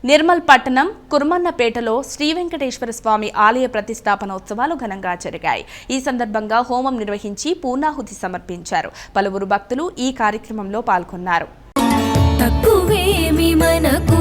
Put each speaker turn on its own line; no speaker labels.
నిర్మల్ పట్టణం కుర్మన్నపేటలో శ్రీ వెంకటేశ్వర స్వామి ఆలయ ప్రతిష్టాపనోత్సవాలు ఘనంగా జరిగాయి. ఈ సందర్భంగా హోమం నిర్వహించి పూర్ణాహుతి సమర్పించారు. పలువురు భక్తులు ఈ కార్యక్రమంలో పాల్గొన్నారు.
తక్కువేమి మనకు